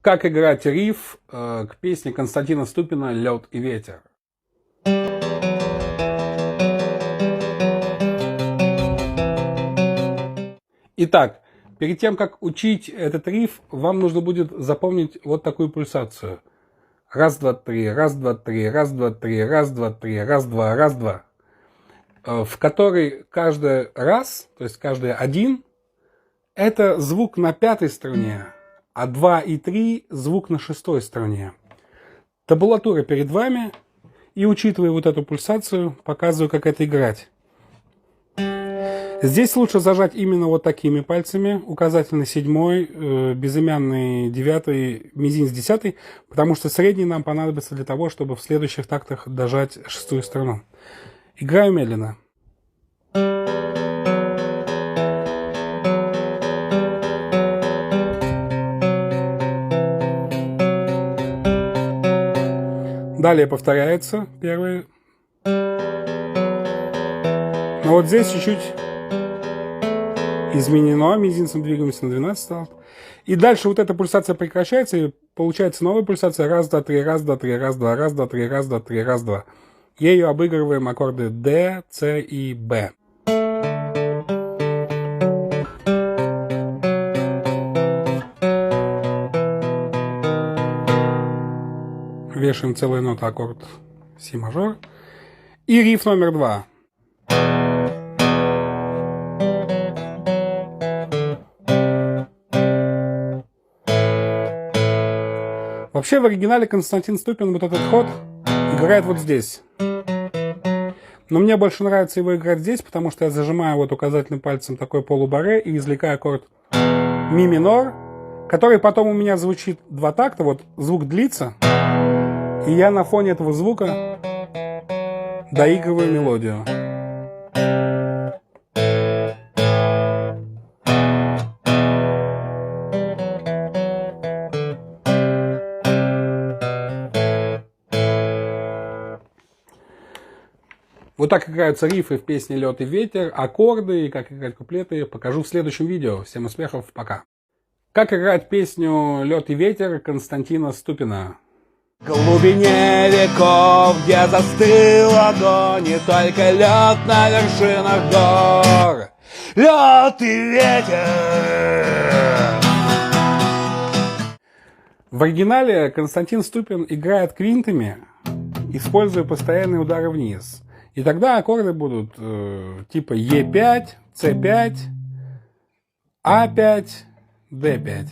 Как играть риф к песне Константина Ступина «Лед и ветер». Итак, перед тем, как учить этот риф, вам нужно будет запомнить вот такую пульсацию. Раз, два, три, раз, два, три, раз, два, три, раз, два, три, раз, два, раз, два. В которой каждый раз, то есть каждый один, это звук на пятой струне, а 2 и 3 звук на шестой струне. Табулатура перед вами, и учитывая вот эту пульсацию, показываю, как это играть. Здесь лучше зажать именно вот такими пальцами, указательный 7, безымянный 9, мизинец 10, потому что средний нам понадобится для того, чтобы в следующих тактах дожать шестую струну. Играю медленно. Далее повторяется первый. Но вот здесь чуть-чуть изменено. Мизинцем двигаемся на 12 стал. И дальше вот эта пульсация прекращается, и получается новая пульсация. Раз, два, три, раз, два, три, раз, два, раз, два, три, раз, два, три, раз, два. Ею обыгрываем аккорды D, C и B. Вешаем целую ноту аккорд си мажор. И риф номер 2. Вообще в оригинале Константин Ступин вот этот ход играет вот здесь. Но мне больше нравится его играть здесь, потому что я зажимаю вот указательным пальцем такой полубаре и извлекаю аккорд ми минор, который потом у меня звучит два такта, вот звук длится, и я на фоне этого звука доигрываю мелодию. Вот так играются рифы в песне «Лед и ветер», аккорды и как играть куплеты покажу в следующем видео. Всем успехов, пока. Как играть песню «Лед и ветер» Константина Ступина. В глубине веков, где застыл огонь, и только лед на вершинах гор. Лед и ветер. В оригинале Константин Ступин играет квинтами, используя постоянные удары вниз. И тогда аккорды будут типа Е5, С5, А5, Д5.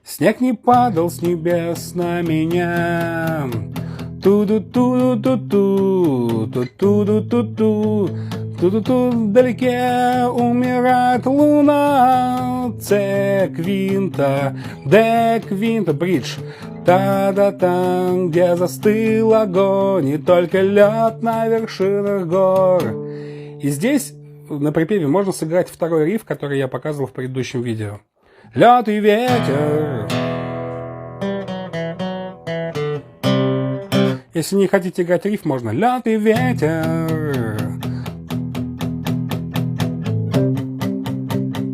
Снег не падал с небес на меня. Ту-ду-ту-ду-ту-ту, ту-ту-ду-ту-ту, ту-ду-ту, вдалеке умирает луна. С квинта, Д квинта, бридж. Та-да-там, где застыл огонь, и только лед на вершинах гор. И здесь на припеве можно сыграть второй риф, который я показывал в предыдущем видео. Лед и ветер. Если не хотите играть риф, можно лед и ветер.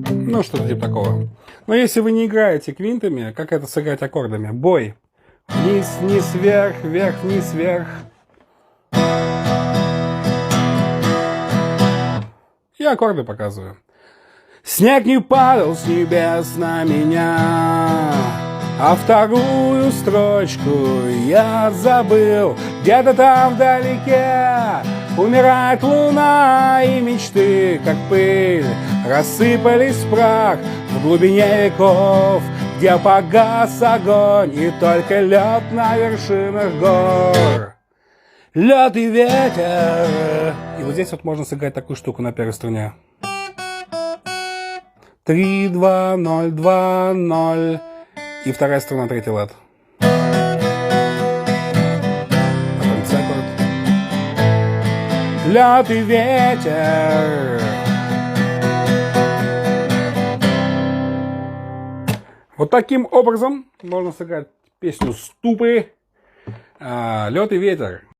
Ну, что-то типа такого. Но если вы не играете квинтами, как это сыграть аккордами? Бой. Вниз, вниз, вверх, вверх, вниз, вверх. И аккорды показываю. Снег не падал с небес на меня, а вторую строчку я забыл. Где-то там вдалеке умирает луна, и мечты, как пыль, рассыпались в прах в глубине веков, где погас огонь, и только лед на вершинах гор. Лед и ветер. И вот здесь вот можно сыграть такую штуку на первой струне. 3, 2, 0, 2, 0. И вторая струна, третий лад. Потом С-аккорд. Лед и ветер. Вот таким образом можно сыграть песню Ступы «Лед и ветер».